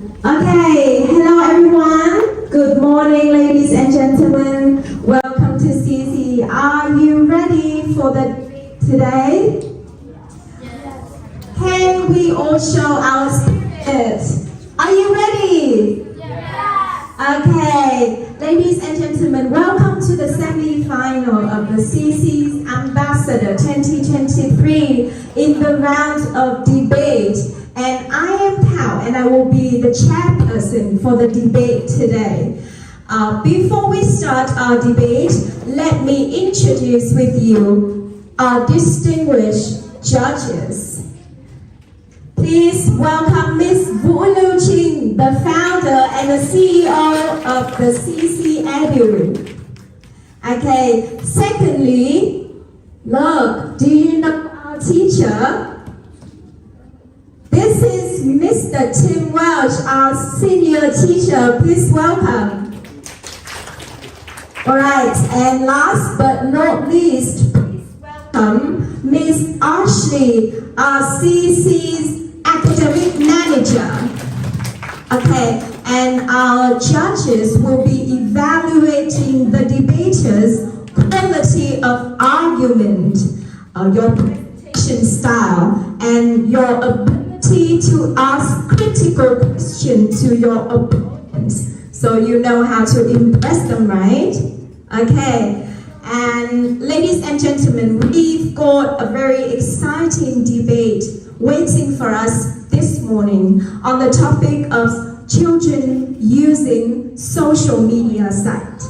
Okay, hello everyone. Good morning, ladies and gentlemen. Welcome to CC. Are you ready for the debate today? Yes. Can we all show our spirit? Are you ready? Yes. Okay, ladies and gentlemen, welcome to the semi-final of the CC's Ambassador 2023 in the round of debate. And I am Pao, and I will be the chairperson for the debate today. Before we start our debate, let me introduce with you our distinguished judges. Please welcome Ms. Vũ Lưu Trinh, the founder and the CEO of the CC Edu. Okay, secondly, look, do you know our teacher? This is Mr. Tim Welch, our senior teacher. Please welcome. All right, and last but not least, please welcome Ms. Ashley, our CC's academic manager. Okay, and our judges will be evaluating the debaters' quality of argument, your presentation style, and your ability to ask critical questions to your opponents, so you know how to impress them, right? Okay, and ladies and gentlemen, we've got a very exciting debate waiting for us this morning on the topic of children using social media sites.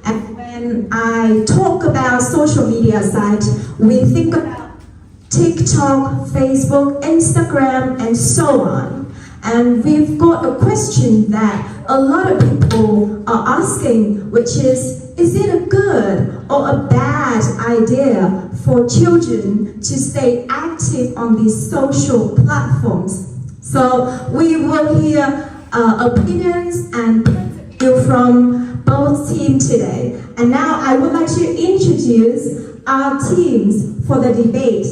And when I talk about social media sites, we think about TikTok, Facebook, Instagram, and so on. And we've got a question that a lot of people are asking, which is it a good or a bad idea for children to stay active on these social platforms? So we will hear opinions and view from both teams today. And now I would like to introduce our teams for the debate.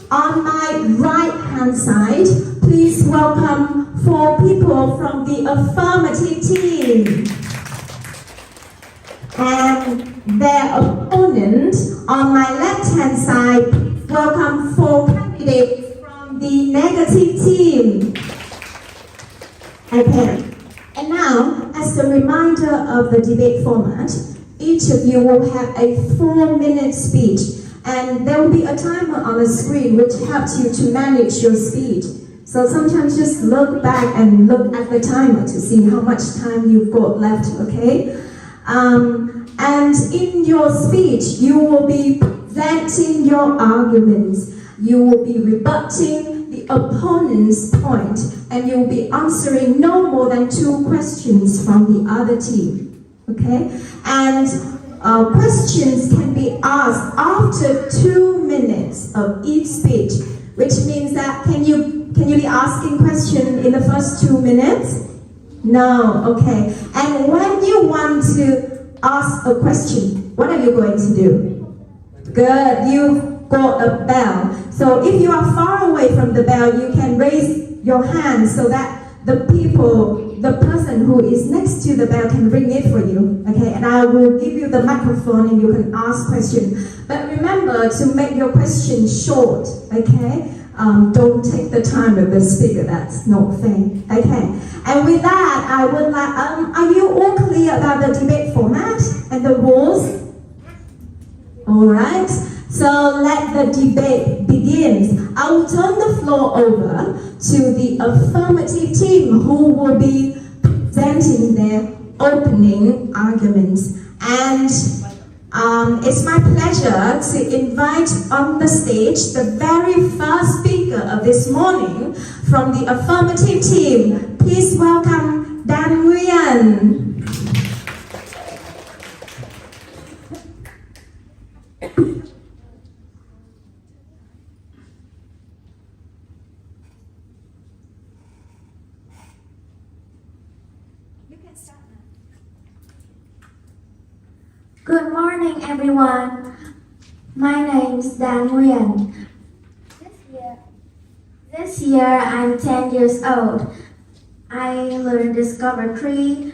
On my right-hand side, please welcome 4 people from the affirmative team. And their opponent, on my left-hand side, please welcome 4 candidates from the negative team. Okay. And now, as a reminder of the debate format, each of you will have a 4-minute speech. And there will be a timer on the screen which helps you to manage your speech. So sometimes just look back and look at the timer to see how much time you've got left, okay? And in your speech, you will be presenting your arguments. You will be rebutting the opponent's point, and you will be answering no more than 2 questions from the other team, okay? And questions can be asked after 2 minutes of each speech, which means that can you be asking questions in the first 2 minutes? No, okay. And when you want to ask a question, what are you going to do? Good, you've got a bell. So if you are far away from the bell, you can raise your hand so that the person who is next to the bell can ring it for you, okay? And I will give you the microphone and you can ask questions. But remember to make your question short, okay? Don't take the time of the speaker, that's not fair, okay? And with that, I would like, are you all clear about the debate format and the rules? All right, so let the debate begin. I will turn the floor over to the affirmative team who will be presenting their opening arguments. And it's my pleasure to invite on the stage the very first speaker of this morning from the affirmative team. Please welcome Dan Nguyen. Good morning, everyone. My name is Dan Nguyen. This year I'm 10 years old. I I learned Discover 3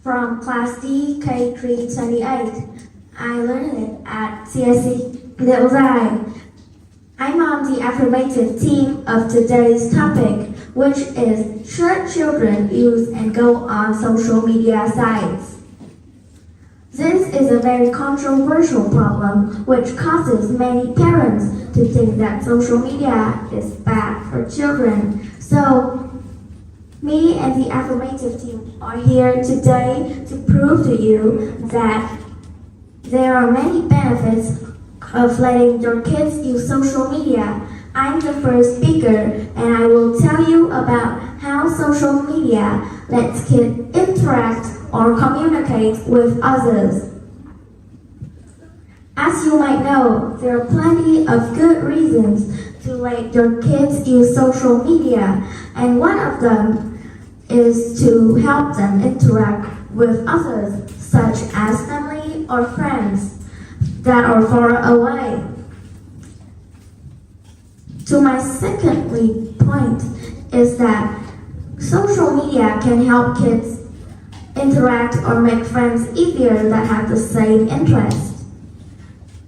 from class D K328. I learned it at CSC KV2. I'm on the affirmative team of today's topic, which is should children use and go on social media sites? This is a very controversial problem which causes many parents to think that social media is bad for children. So, me and the affirmative team are here today to prove to you that there are many benefits of letting your kids use social media. I'm the first speaker and I will tell you about how social media lets kids interact or communicate with others. As you might know, there are plenty of good reasons to let your kids use social media, and one of them is to help them interact with others, such as family or friends that are far away. To my secondly point is that social media can help kids interact or make friends easier that have the same interests.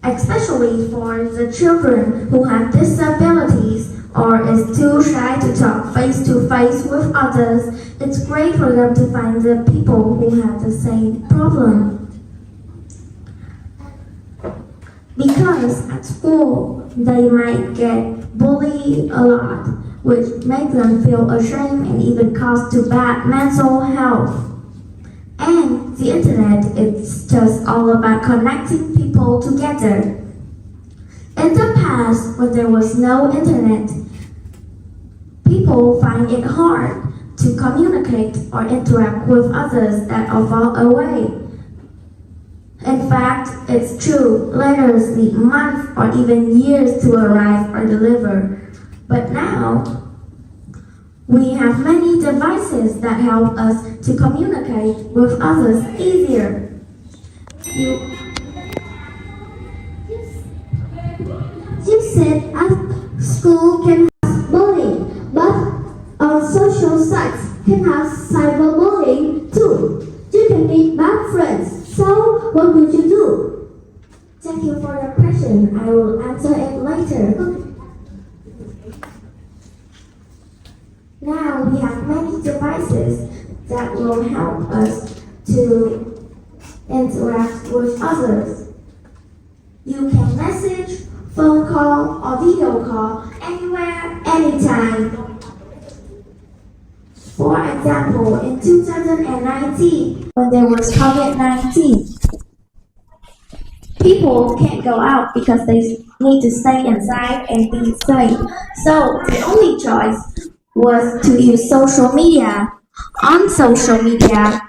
Especially for the children who have disabilities or is too shy to talk face to face with others, it's great for them to find the people who have the same problem. Because at school, they might get bullied a lot, which makes them feel ashamed and even cause to bad mental health. And the internet is just all about connecting people together. In the past, when there was no internet, people find it hard to communicate or interact with others that are far away. In fact, it's true, letters need months or even years to arrive or deliver. But now, we have many devices that help us to communicate with others easier. You said at school can have bullying, but on social sites can have cyberbullying too. You can meet bad friends. So, what would you do? Thank you for your question. I will answer it later. Now we have many devices that will help us to interact with others. You can message, phone call, or video call anywhere, anytime. For example, in 2019, when there was COVID-19, people can't go out because they need to stay inside and be safe. So the only choice was to use social media. On social media,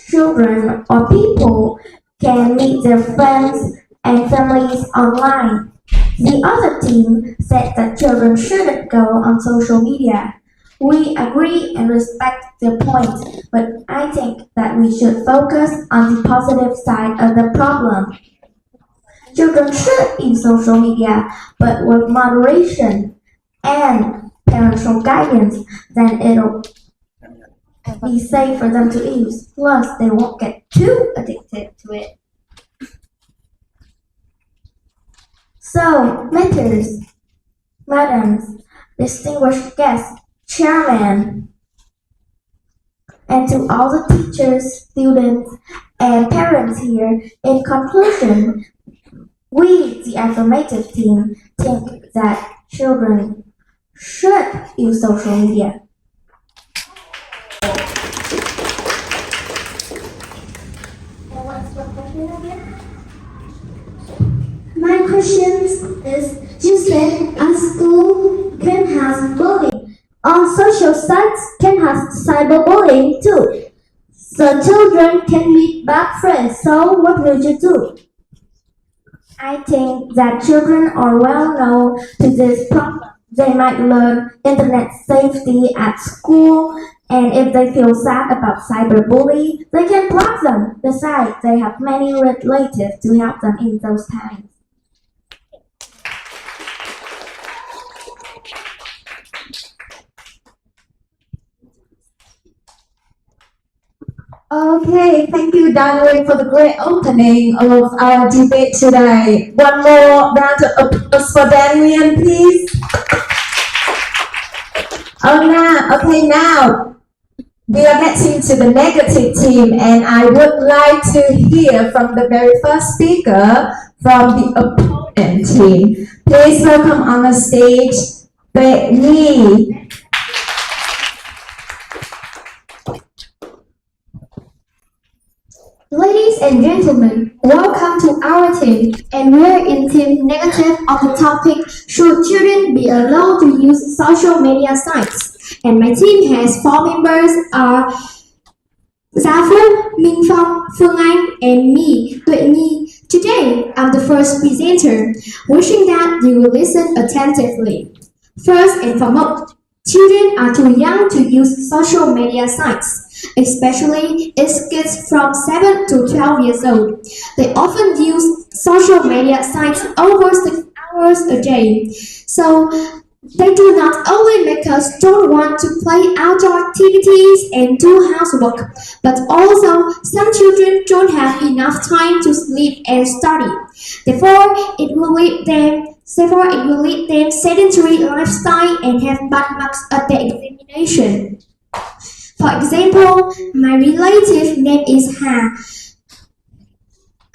children or people can meet their friends and families online. The other team said that children shouldn't go on social media. We agree and respect their point, but I think that we should focus on the positive side of the problem. Children should use social media, but with moderation and parental guidance, then it'll be safe for them to use. Plus, they won't get too addicted to it. So, mentors, madams, distinguished guests, chairman, and to all the teachers, students, and parents here, in conclusion, we, the affirmative team, think that children should use social media. What's your question again? My question is, you said at school can have bullying. On social sites can have cyberbullying too. So children can meet bad friends. So what will you do? I think that children are well known to this problem. They might learn internet safety at school, and if they feel sad about cyberbullying, they can block them. Besides, they have many relatives to help them in those times. Okay, thank you, Darling, for the great opening of our debate today. One more round of applause for Daniel, please. Now we are getting to the negative team, and I would like to hear from the very first speaker from the opponent team. Please welcome on the stage, Biện. Ladies and gentlemen, welcome to our team, and we're in team negative of the topic, should children be allowed to use social media sites? And my team has 4 members are Gia Phúc, Minh Phong, Phương Anh, and me, Tuệ Nhi. Today, I'm the first presenter, wishing that you will listen attentively. First and foremost, children are too young to use social media sites. Especially its kids from 7 to 12 years old. They often use social media sites over 6 hours a day. So they do not only make us don't want to play outdoor activities and do housework, but also some children don't have enough time to sleep and study. Therefore, it will lead them sedentary lifestyle and have bad marks at the examination. For example, my relative name is Ha.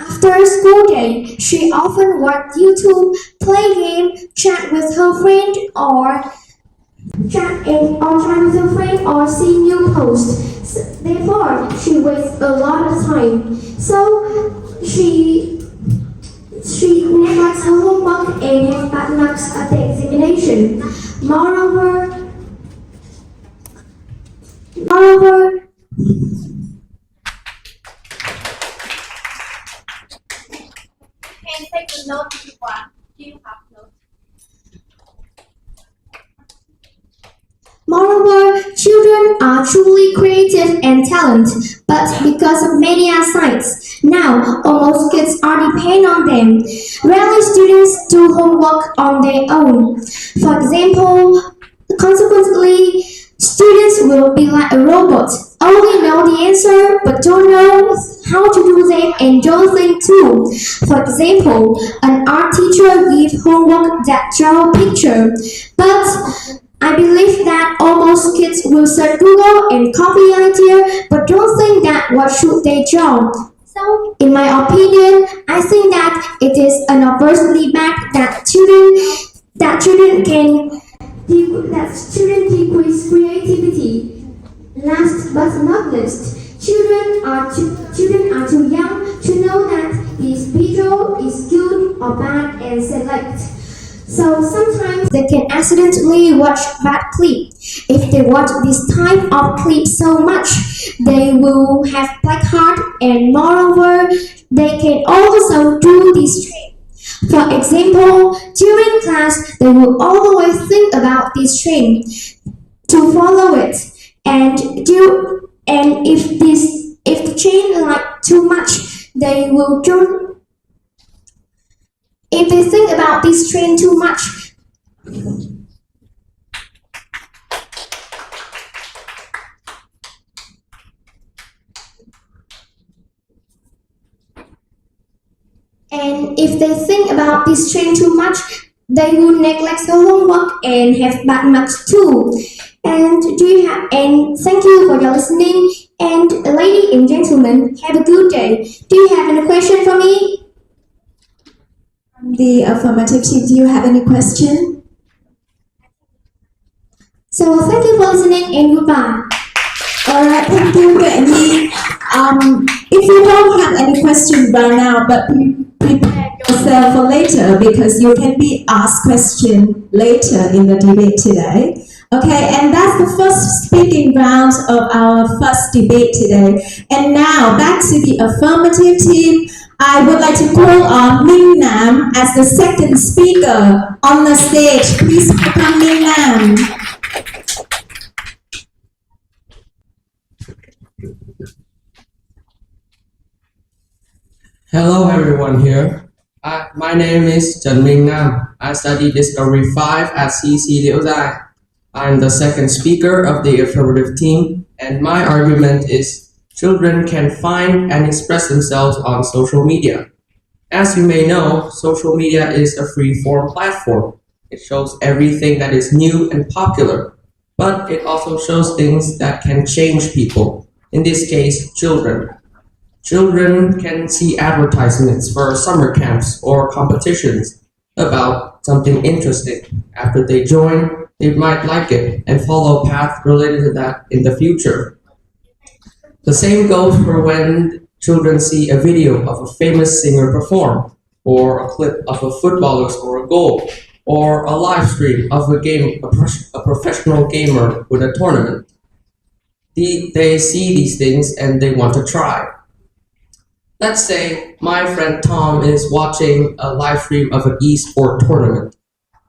After school day, she often watch YouTube, play game, chat with her friend, or see new posts. Therefore, she wastes a lot of time. So she neglects her homework and has bad marks at the examination. Moreover, Can take a note if you want. Do you have notes? Moreover, children are truly creative and talented, but because of media sites, now almost kids are dependent on them. Rarely students do homework on their own. For example, consequently, students will be like a robot, only know the answer but don't know how to do them and don't think too. For example, an art teacher gives homework that draw a picture, but I believe that almost kids will search Google and copy idea but don't think that what should they draw. So, in my opinion, I think that it is an adversely bad that children decrease creativity. Last but not least, children are too young to know that this video is good or bad and select. So sometimes they can accidentally watch bad clip. If they watch this type of clip so much, they will have black heart, and moreover, they can also do this trick. For example, during class, they will always think about this trend to follow it, and if the trend like too much, they will don't. If they think about this trend too much, they will neglect their homework and have bad marks too. And thank you for your listening. And ladies and gentlemen, have a good day. Do you have any question for me? The affirmative team, do you have any question? So thank you for listening and goodbye. Alright, thank you, Whitney. If you don't have any questions right now, but prepare yourself for later because you can be asked questions later in the debate today. Okay, and that's the first speaking round of our first debate today. And now back to the affirmative team. I would like to call on Minh Nam as the second speaker on the stage. Please welcome Minh Nam. Hello everyone here. My name is Trần Minh Nam. I study Discovery 5 at CC Liễu Giai. I'm the second speaker of the affirmative team, and my argument is Children can find and express themselves on social media. As you may know, social media is a free-form platform. It shows everything that is new and popular, but it also shows things that can change people, in this case, children. Children can see advertisements for summer camps or competitions about something interesting. After they join, they might like it and follow a path related to that in the future. The same goes for when children see a video of a famous singer perform, or a clip of a footballer score a goal, or a live stream of a professional gamer with a tournament. They see these things and they want to try. Let's say my friend Tom is watching a live stream of an e-sport tournament.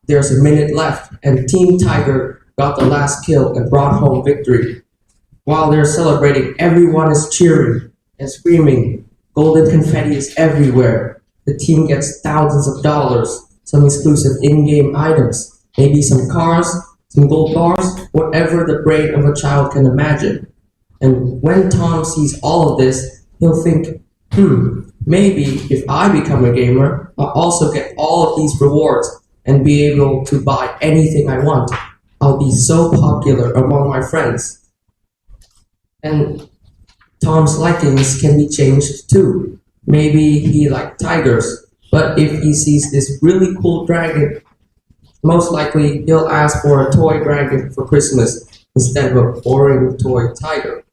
There's a minute left and Team Tiger got the last kill and brought home victory. While they're celebrating, everyone is cheering and screaming. Golden confetti is everywhere. The team gets thousands of dollars, some exclusive in-game items, maybe some cars, some gold bars, whatever the brain of a child can imagine. And when Tom sees all of this, he'll think, maybe if I become a gamer, I'll also get all of these rewards and be able to buy anything I want. I'll be so popular among my friends. And Tom's likings can be changed too. Maybe he likes tigers, but if he sees this really cool dragon, most likely he'll ask for a toy dragon for Christmas instead of a boring toy tiger.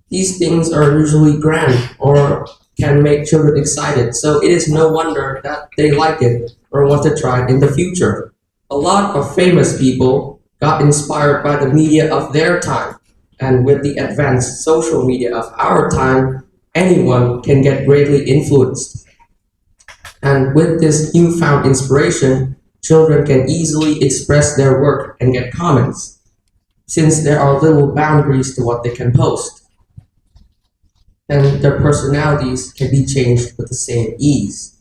These things are usually grand or can make children excited, so it is no wonder that they like it or want to try it in the future. A lot of famous people got inspired by the media of their time, and with the advanced social media of our time, anyone can get greatly influenced. And with this newfound inspiration, children can easily express their work and get comments, since there are little boundaries to what they can post. And their personalities can be changed with the same ease.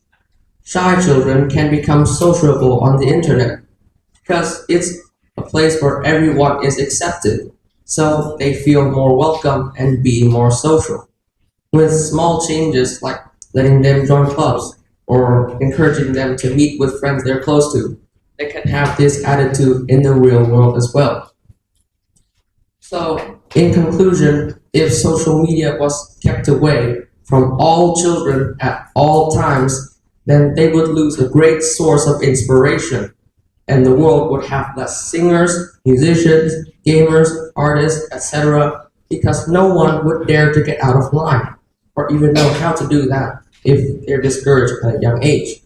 Shy children can become sociable on the internet because it's a place where everyone is accepted, so they feel more welcome and being more social. With small changes like letting them join clubs or encouraging them to meet with friends they're close to, they can have this attitude in the real world as well. So, in conclusion, if social media was kept away from all children at all times, then they would lose a great source of inspiration, and the world would have less singers, musicians, gamers, artists, etc., because no one would dare to get out of line, or even know how to do that if they're discouraged at a young age.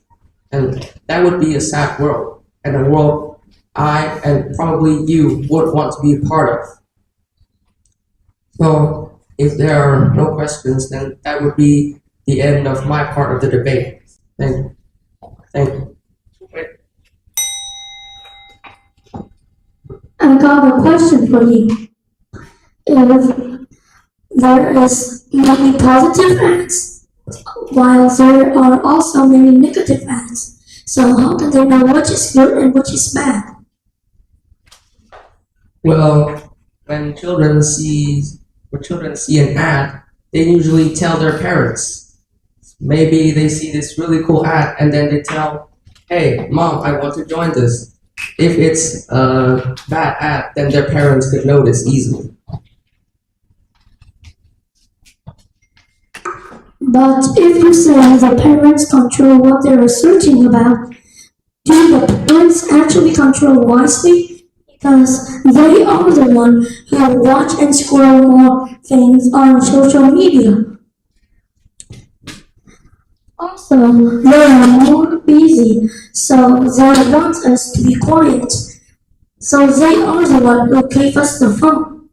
And that would be a sad world, and a world I and probably you would want to be a part of. So, if there are no questions, then that would be the end of my part of the debate. Thank you. Thank you. I got a question for you. If there is many positive ads, while there are also many negative ads, so how can they know which is good and which is bad? Well, when children see an ad, they usually tell their parents. Maybe they see this really cool ad and then they tell, hey, mom, I want to join this. If it's a bad ad, then their parents could notice easily. But if you say the parents control what they are searching about, do the parents actually control wisely? Because they are the one who watch and scroll more things on social media. Also, they are more busy, so they want us to be quiet. So they are the one who gave us the phone.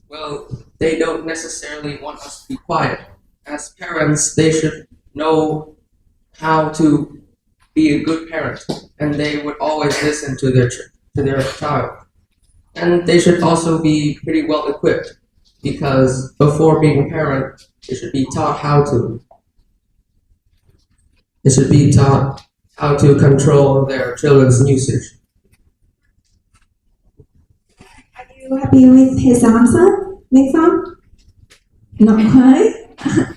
Well, they don't necessarily want us to be quiet. As parents, they should know how to be a good parent, and they would always listen to their child. And they should also be pretty well equipped, because before being a parent, they should be taught how to. They should be taught how to control their children's usage. Are you happy with his answer? Minh Phong? Not quite.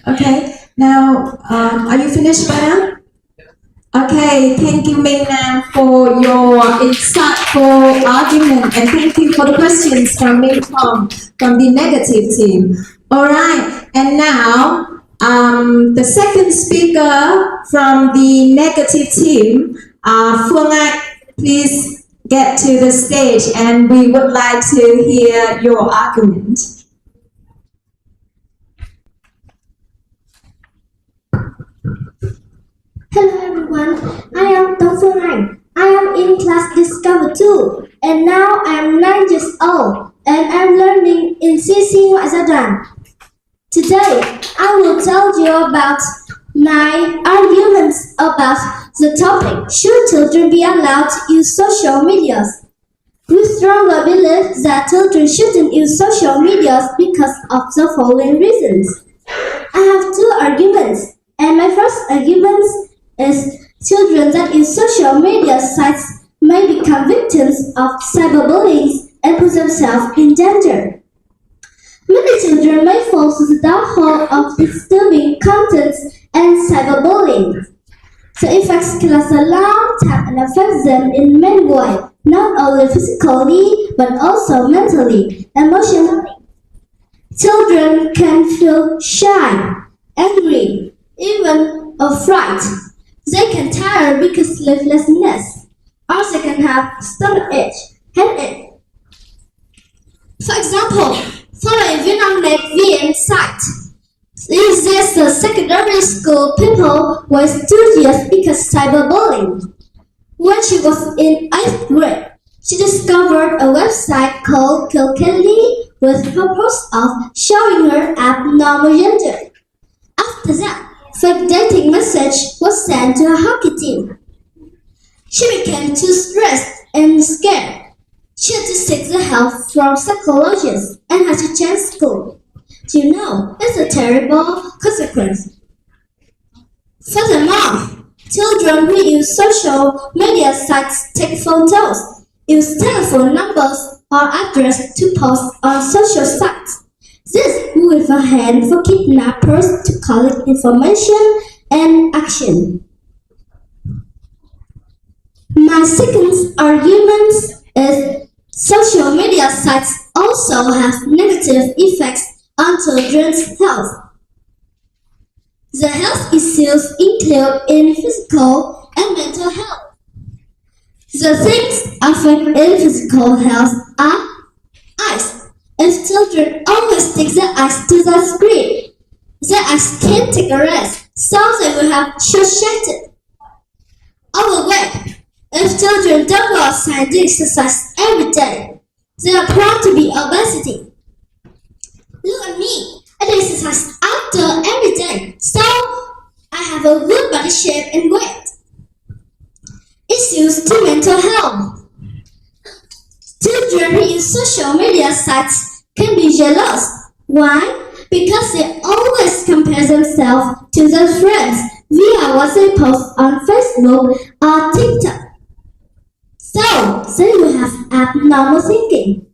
Okay. Now, are you finished by now? Okay, thank you, Meina, for your insightful argument, and thank you for the questions from Minh from the negative team. All right, and now the second speaker from the negative team, Phương Anh, please get to the stage, and we would like to hear your argument. Hello everyone, I am Phương Anh. I am in class Discover 2 and now I am 9 years old and I am learning in CC ngoại gia đoàn. Today, I will tell you about my arguments about the topic, should children be allowed to use social medias? We strongly believe that children shouldn't use social medias because of the following reasons. I have two arguments, and my first argument is children that use social media sites may become victims of cyberbullying and put themselves in danger. Many children may fall to the downfall of disturbing contents and cyberbullying. The effects can last a long time and affect them in many ways, not only physically but also mentally, emotionally. Children can feel shy, angry, even afraid. They can tire because of sleeplessness, or they can have stomachache, headache. For example, following Vietnamese Biện site, is this the secondary school people were studious because cyberbullying. When she was in 8th grade, she discovered a website called Kill Candy with the purpose of showing her abnormal gender. After that, fake dating message was sent to her hockey team. She became too stressed and scared. She had to seek the help from psychologists and had to change school. You know, it's a terrible consequence. Furthermore, children who use social media sites take photos, use telephone numbers or address to post on social sites. This will be a hand for kidnappers to collect information and action. My second argument is social media sites also have negative effects on children's health. The health issues include in physical and mental health. The things affecting physical health are eyes. If children always take their eyes to the screen, their eyes can't take a rest, so they will have short-sighted. Overweight. If children don't go outside to exercise every day, they are prone to be obesity. Look at me. I exercise outdoor every day, so I have a good body shape and weight. Issues to mental health. Children who use social media sites can be jealous. Why? Because they always compare themselves to their friends via what they post on Facebook or TikTok. So, they will have abnormal thinking.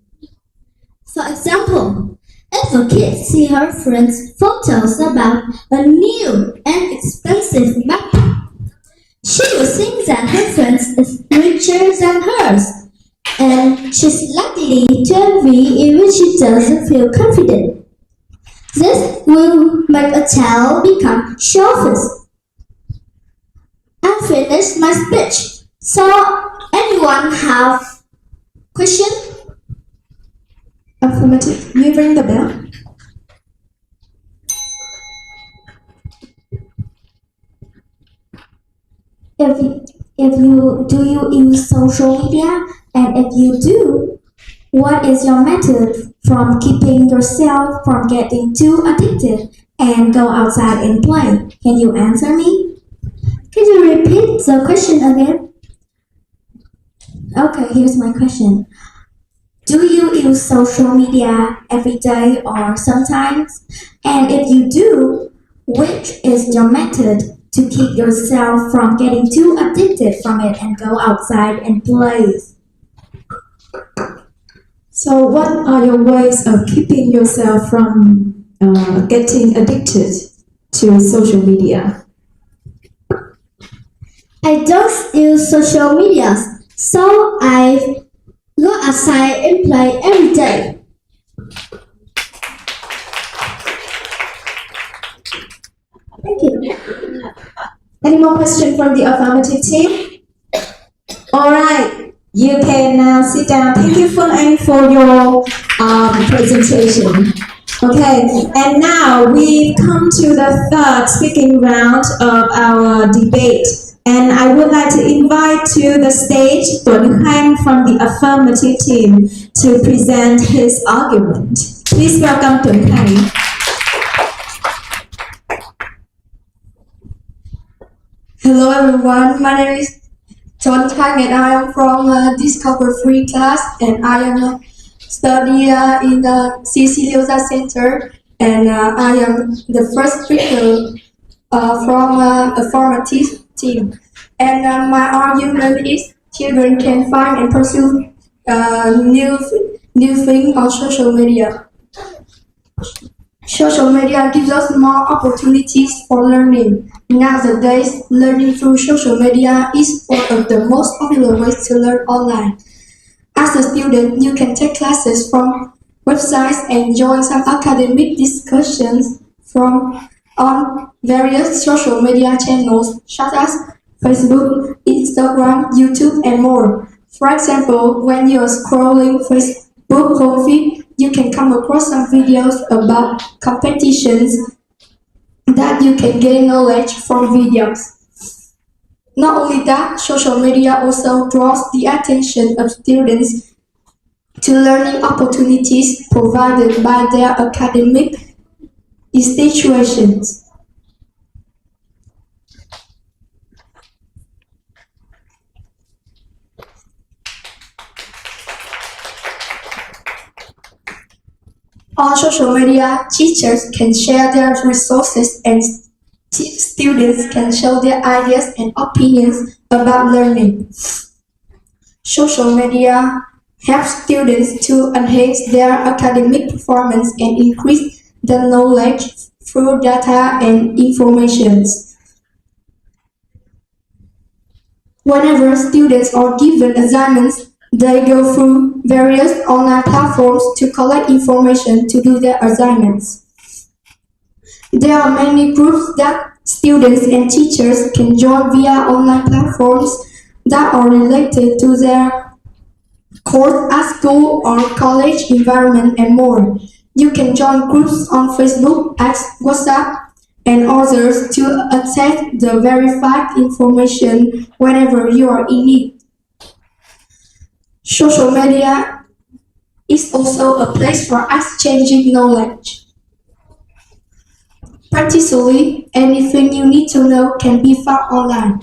For example, if a kid sees her friend's photos about a new and expensive backpack, she will think that her friend is richer than hers, and she's likely to envy even she doesn't feel confident. This will make a child become selfish. I finished my speech. So, anyone have question? Affirmative. You ring the bell. Do you use social media? And if you do, what is your method from keeping yourself from getting too addicted and go outside and play? Can you answer me? Can you repeat the question again? Okay, here's my question. Do you use social media every day or sometimes? And if you do, which is your method to keep yourself from getting too addicted from it and go outside and play? So, what are your ways of keeping yourself from getting addicted to social media? I don't use social media, so I go outside and play every day. Thank you. Any more questions from the affirmative team? All right, you can now sit down. Thank you, Phương Anh, for your presentation. Okay, and now we come to the third speaking round of our debate. And I would like to invite to the stage Tuấn Khanh from the affirmative team to present his argument. Please welcome Tuấn Khanh. Hello everyone, my name is John Tang and I am from Discover Free class and I am studying in the Siciliosa Center and I am the first speaker from affirmative team. And my argument is children can find and pursue new things on social media. Social media gives us more opportunities for learning. Nowadays, learning through social media is one of the most popular ways to learn online. As a student, you can take classes from websites and join some academic discussions on various social media channels such as Facebook, Instagram, YouTube, and more. For example, when you are scrolling Facebook home feed, you can come across some videos about competitions that you can gain knowledge from videos. Not only that, social media also draws the attention of students to learning opportunities provided by their academic institutions. On social media, teachers can share their resources and students can show their ideas and opinions about learning. Social media helps students to enhance their academic performance and increase their knowledge through data and information. Whenever students are given assignments, they go through various online platforms to collect information to do their assignments. There are many groups that students and teachers can join via online platforms that are related to their course at school or college environment and more. You can join groups on Facebook, X, WhatsApp, and others to access the verified information whenever you are in need. Social media is also a place for exchanging knowledge. Practically, anything you need to know can be found online.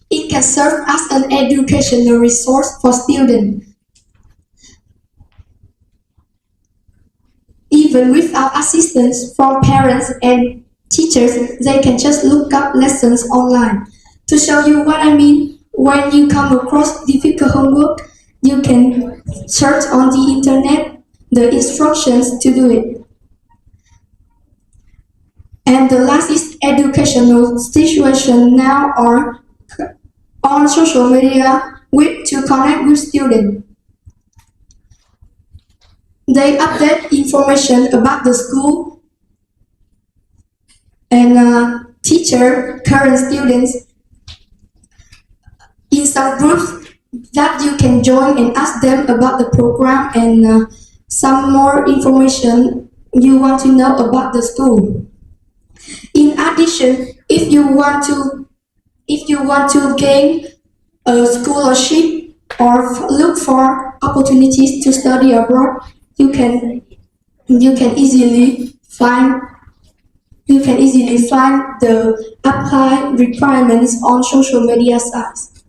It can serve as an educational resource for students. Even without assistance from parents and teachers, they can just look up lessons online. To show you what I mean, when you come across difficult homework, you can search on the internet the instructions to do it. And the last is educational situation now are on social media to connect with students. They update information about the school and teacher, current students in some groups that you can join and ask them about the program and some more information you want to know about the school. In addition, if If you want to gain a scholarship or look for opportunities to study abroad, you can easily find the applied requirements on social media sites.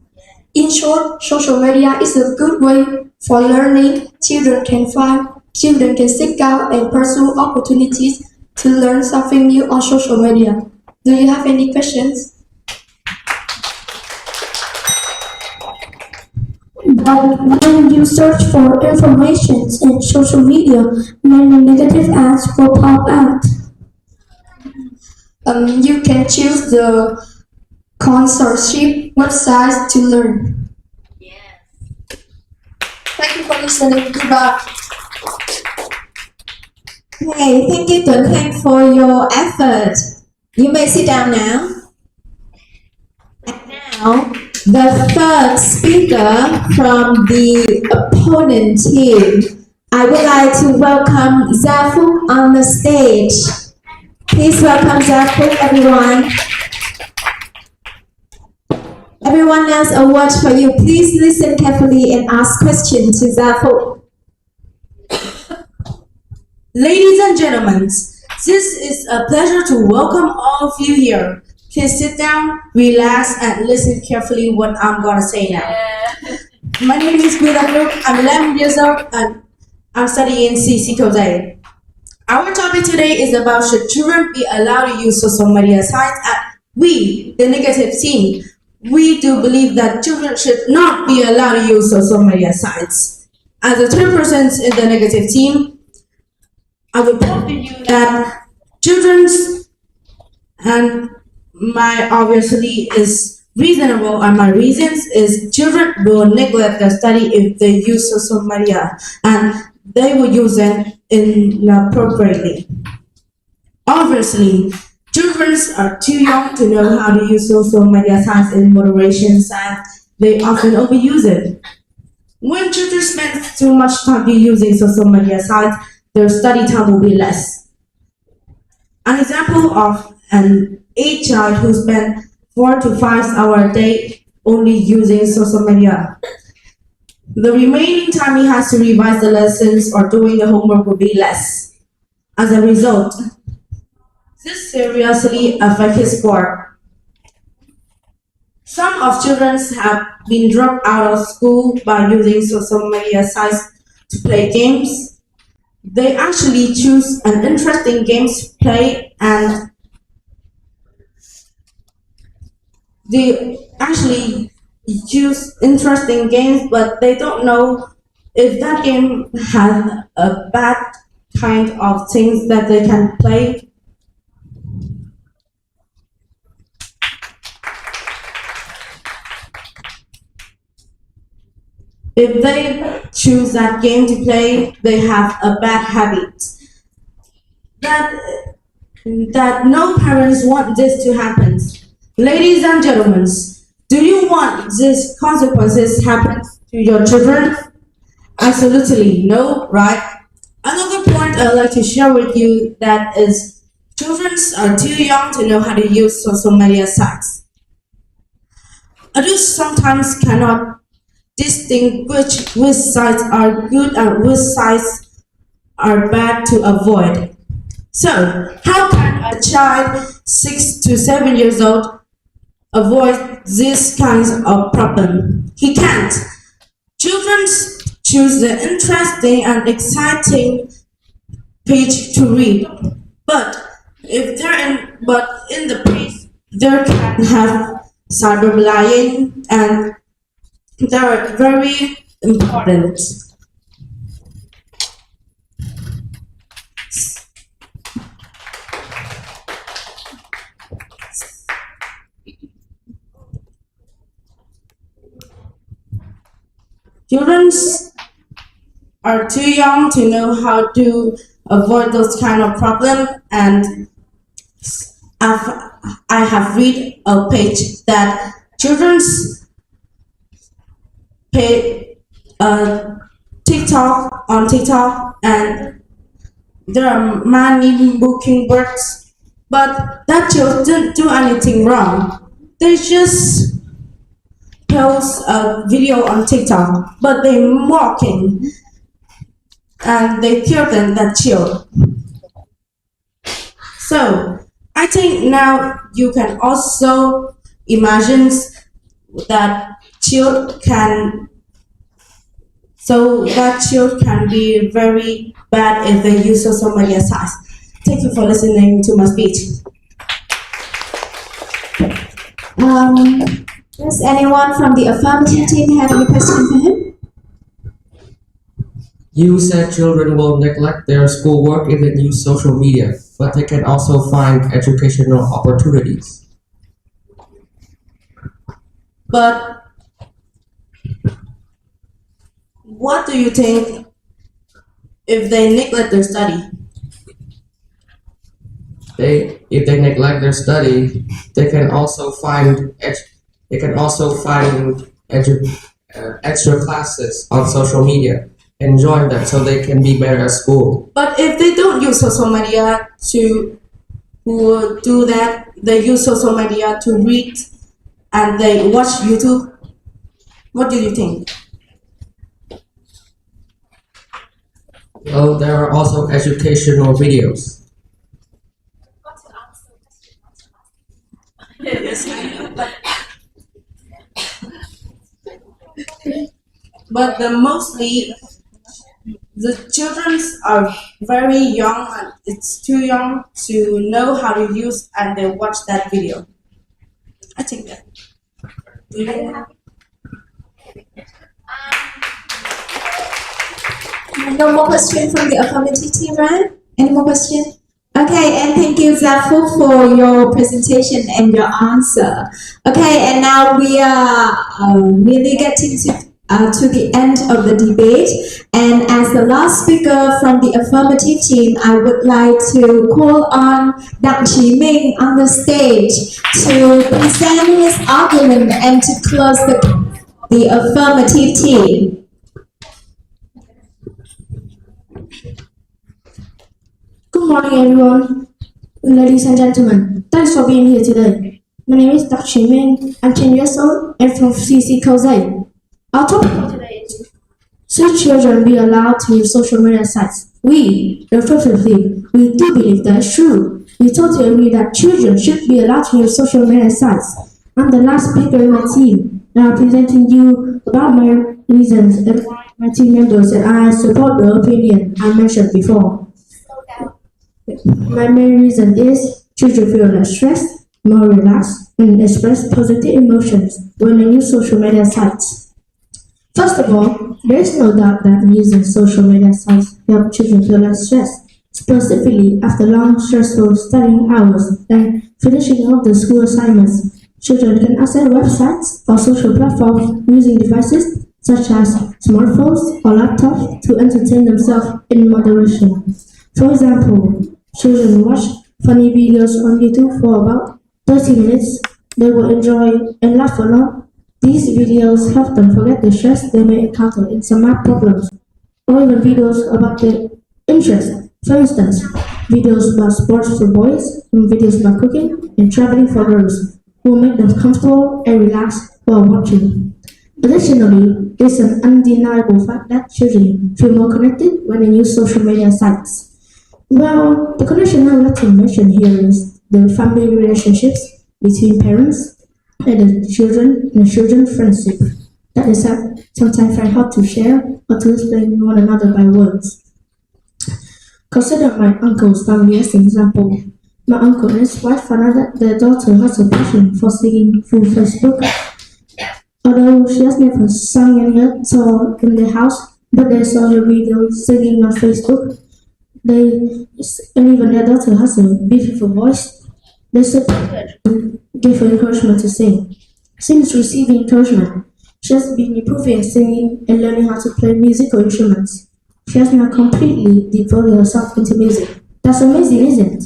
In short, social media is a good way for learning. Children can seek out and pursue opportunities to learn something new on social media. Do you have any questions? But when you search for information in social media, many negative ads will pop out. You can choose the sponsorship websites to learn. Thank you for listening. Goodbye. Hey, thank you, Tuấn Khanh, for your effort. You may sit down now. And now, the third speaker from the opponent team. I would like to welcome Zafuk on the stage. Please welcome Zafuk, everyone. Everyone else, a word for you. Please listen carefully and ask questions to Zafuk. Ladies and gentlemen, this is a pleasure to welcome all of you here. Please sit down, relax, and listen carefully what I'm gonna say now. My name is Biện. I'm 11 years old and I'm studying in KV2. Our topic today is about should children be allowed to use social media sites. We, the negative team, we do believe that children should not be allowed to use social media sites. As a third person in the negative team, I will prove to you that children's and my obviously is reasonable, and my reasons is children will neglect their study if they use social media and they will use it inappropriately. Obviously, children are too young to know how to use social media sites in moderation, and they often overuse it. When children spend too much time using social media sites, their study time will be less. An example of an 8-child who spent 4 to 5 hours a day only using social media. The remaining time he has to revise the lessons or doing the homework will be less. As a result, this seriously affects his score. Some of children have been dropped out of school by using social media sites to play games. They actually choose an interesting game to play and they actually choose interesting games, but they don't know if that game has a bad kind of things that they can play. If they choose that game to play, they have a bad habit. That no parents want this to happen. Ladies and gentlemen, do you want these consequences happen to your children? Absolutely no, right? Another point I'd like to share with you that is children are too young to know how to use social media sites. Adults sometimes cannot distinguish which sites are good and which sites are bad to avoid. So, how can a child 6 to 7 years old avoid these kinds of problems? He can't. Children choose the interesting and exciting page to read, but in the page there can have cyberbullying, and they are very important. Children are too young to know how to avoid those kind of problems, and I have read a page that children's pay TikTok on TikTok, and there are many booking words, but that children didn't do anything wrong. They just post a video on TikTok, but they mocking and they threaten that child. So I think now you can also imagine that child can be very bad if they use social media sites. Thank you for listening to my speech. Does anyone from the affirmative team have any question for him? You said children will neglect their schoolwork if they use social media, but they can also find educational opportunities. But what do you think if they neglect their study? If they neglect their study, they can also find extra classes on social media and join them so they can be better at school. But if they don't use social media to do that, they use social media to read and they watch YouTube, what do you think? Well, there are also educational videos. But mostly the children are very young and it's too young to know how to use and they watch that video. I think that. No more question from the affirmative team, right? Any more question? Okay, and thank you, Zafu, for your presentation and your answer. Okay, and now we are really getting to the end of the debate. And as the last speaker from the affirmative team, I would like to call on Dang Chi Ming on the stage to present his argument and to close the affirmative team. Good morning, everyone. Ladies and gentlemen, thanks for being here today. My name is Dr. Ming. I'm 10 years old and from CC KV2. Our topic for today is: should children be allowed to use social media sites? We, the affirmative team, we do believe that is true. We totally agree that children should be allowed to use social media sites. I'm the last speaker in my team, and I'm presenting you about my reasons and why my team members and I support the opinion I mentioned before. My main reason is children feel less stressed, more relaxed, and express positive emotions when they use social media sites. First of all, there is no doubt that using social media sites help children feel less stressed, specifically after long, stressful studying hours and finishing off the school assignments. Children can access websites or social platforms using devices such as smartphones or laptops to entertain themselves in moderation. For example, children watch funny videos on YouTube for about 30 minutes. They will enjoy and laugh a lot. These videos help them forget the stress they may encounter in some math problems, or even videos about their interests. For instance, videos about sports for boys, and videos about cooking and traveling for girls, will make them comfortable and relaxed while watching. Additionally, it's an undeniable fact that children feel more connected when they use social media sites. Well, the connection I'd like to mention here is the family relationships between parents and the children friendship that is sometimes very hard to share or to explain one another by words. Consider my uncle's family as an example. My uncle and his wife found out that their daughter has a passion for singing through Facebook. Although she has never sung in yet or in the house, but they saw her video singing on Facebook. And even their daughter has a beautiful voice. They said give her encouragement to sing. Since receiving encouragement, she has been improving singing and learning how to play musical instruments. She has now completely devoted herself into music. That's amazing, isn't it?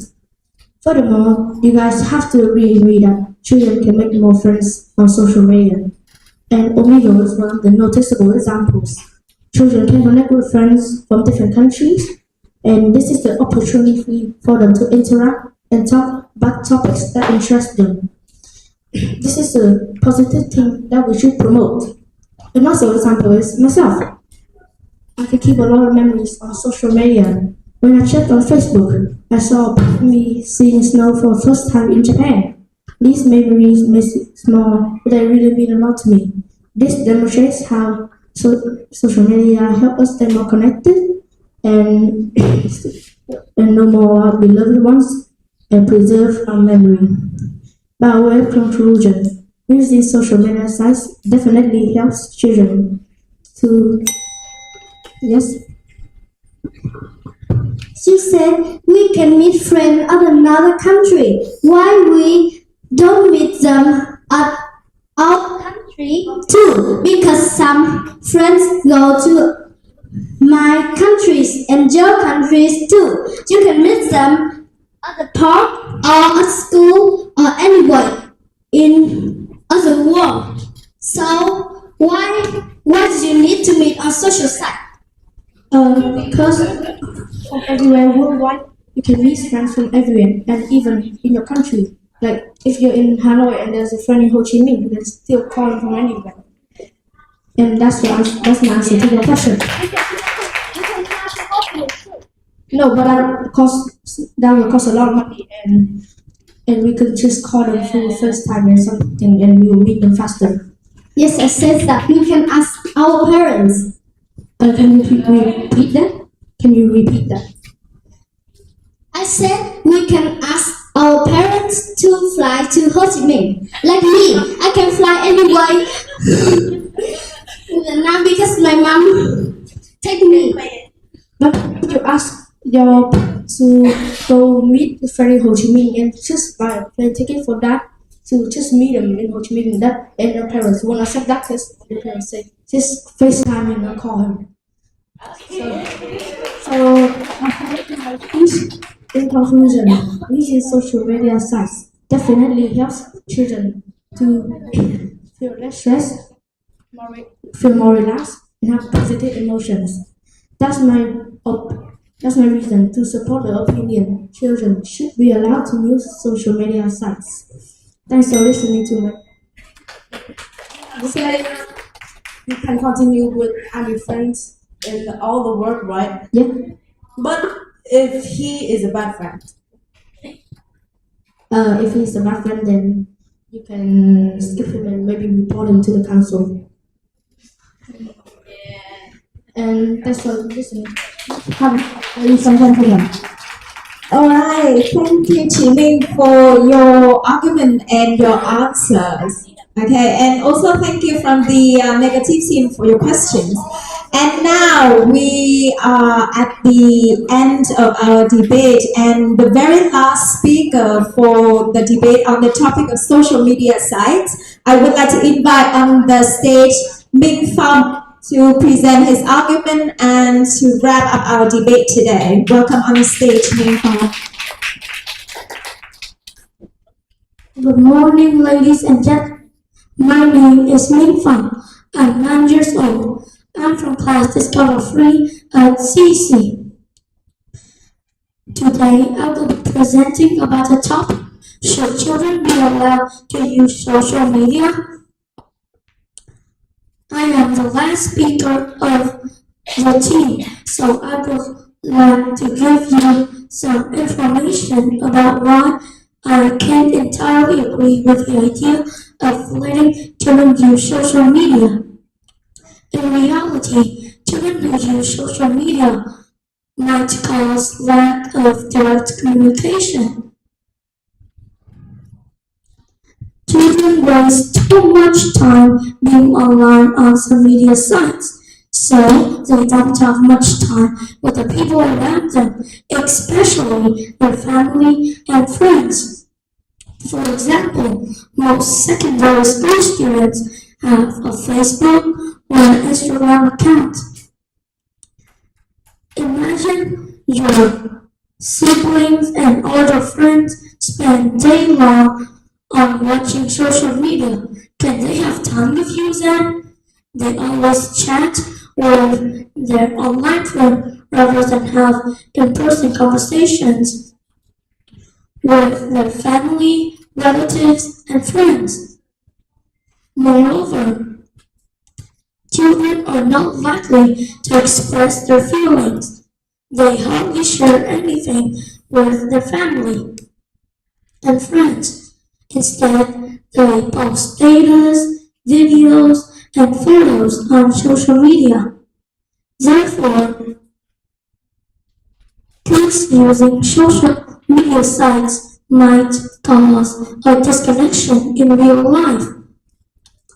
Furthermore, you guys have to agree with me that children can make more friends on social media. And Omegle is one of the noticeable examples. Children can connect with friends from different countries, and this is the opportunity for them to interact and talk about topics that interest them. This is a positive thing that we should promote. Another example is myself. I can keep a lot of memories on social media. When I checked on Facebook, I saw me seeing snow for the first time in Japan. These memories may seem small, but they really mean a lot to me. This demonstrates how social media help us stay more connected and, and know more our beloved ones and preserve our memory. By way of conclusion, using social media sites definitely helps children to, yes, She said we can meet friends of another country. Why we don't meet them at our country too? Because some friends go to my countries and your countries too. You can meet them at the park or at school or anywhere in other world. So why do you need to meet on social site? because from everywhere worldwide, you can meet friends from everywhere and even in your country. Like if you're in Hanoi and there's a friend in Ho Chi Minh, you can still call them from anywhere. And that's my answer to your question. No, but that will cost a lot of money, and we could just call them for the first time or something, and we will meet them faster. Yes, I said that we can ask our parents. Can you repeat that? Can you repeat that? I said we can ask our parents to fly to Ho Chi Minh. Like me, I can fly anyway. Now because my mom take me. But you ask your to go meet the friend in Ho Chi Minh and just buy a plane ticket for that to just meet them in Ho Chi Minh and your parents won't accept that because your parents say just FaceTime and not call him. So in conclusion, using social media sites definitely helps children to feel less stressed, feel more relaxed, and have positive emotions. That's my reason to support the opinion children should be allowed to use social media sites. Thanks for listening to me. You can continue with having friends in all the world, right? Yeah. But if he is a bad friend, If he's a bad friend, then you can skip him and maybe report him to the council. And that's for listening. Ladies and gentlemen. Alright, thank you, Chi-Ming, for your argument and your answers. Okay, and also thank you from the negative team for your questions. And now we are at the end of our debate, and the very last speaker for the debate on the topic of social media sites, I would like to invite on the stage Minh Phong to present his argument and to wrap up our debate today. Welcome on the stage, Minh Phong. Good morning, ladies and gentlemen. My name is Minh Phong. I'm 9 years old. I'm from class Discover 3 at CC. Today, I will be presenting about the topic: should children be allowed to use social media? I am the last speaker of the team, so I would like to give you some information about why I can't entirely agree with the idea of letting children use social media. In reality, children who use social media might cause lack of direct communication. Children waste too much time being online on some media sites, so they don't have much time with the people around them, especially their family and friends. For example, most secondary school students have a Facebook or an Instagram account. Imagine your siblings and older friends spend day long on watching social media. Can they have time with you then? They always chat with their online friend rather than have in-person conversations with their family, relatives, and friends. Moreover, children are not likely to express their feelings. They hardly share anything with their family and friends. Instead, they post status, videos, and photos on social media. Therefore, kids using social media sites might cause a disconnection in real life.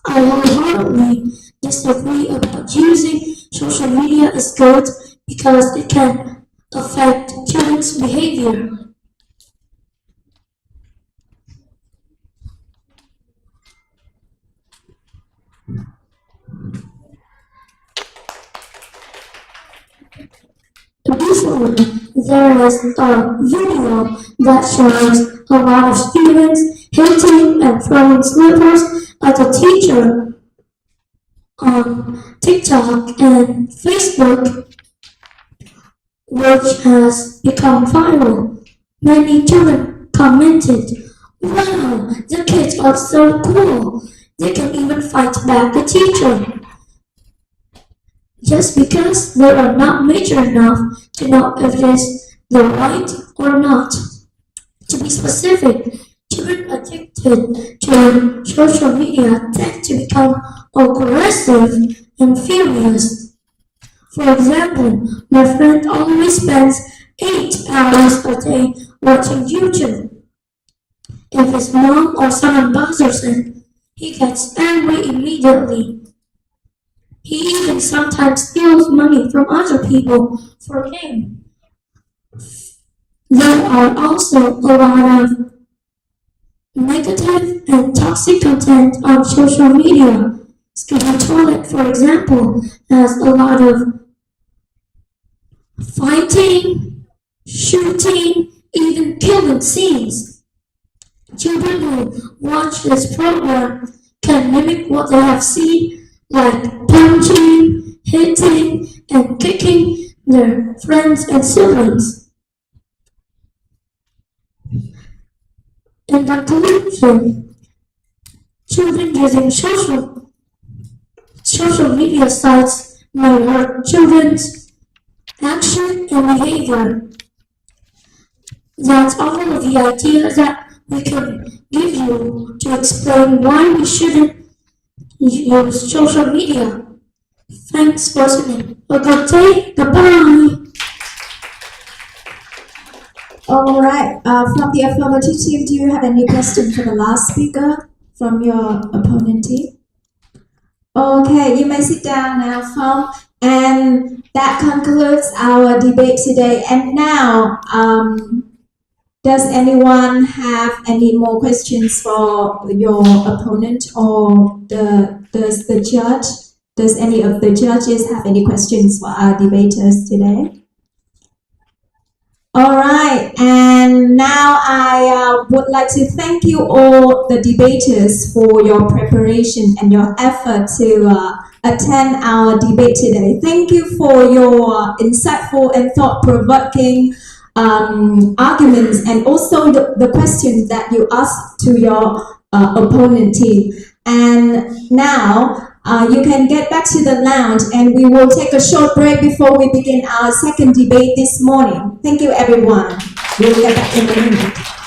I wholeheartedly disagree about using social media is good because it can affect children's behavior. Recently, there is a video that shows a lot of students hitting and throwing slippers at a teacher on TikTok and Facebook, which has become viral. Many children commented, "Wow, the kids are so cool. They can even fight back the teacher." Just because they are not mature enough to know if it is the right or not. To be specific, children addicted to social media tend to become aggressive and furious. For example, my friend always spends 8 hours a day watching YouTube. If his mom or someone bothers him, he gets angry immediately. He even sometimes steals money from other people for him. There are also a lot of negative and toxic content on social media. Skinny Toilet, for example, has a lot of fighting, shooting, even killing scenes. Children who watch this program can mimic what they have seen, like punching, hitting, and kicking their friends and siblings. In conclusion, children using social media sites may hurt children's action and behavior. That's all of the ideas that we can give you to explain why we shouldn't use social media. Thanks for listening. A good day. Goodbye. All right. From the affirmative team, do you have any question for the last speaker from your opponent team? Okay, you may sit down now, Phong. And that concludes our debate today. And now, does anyone have any more questions for your opponent, or does the judge? Does any of the judges have any questions for our debaters today? All right, and now I would like to thank you all the debaters for your preparation and your effort to attend our debate today. Thank you for your insightful and thought-provoking arguments, and also the questions that you asked to your opponent team. And now you can get back to the lounge, and we will take a short break before we begin our second debate this morning. Thank you, everyone. We'll get back in a minute.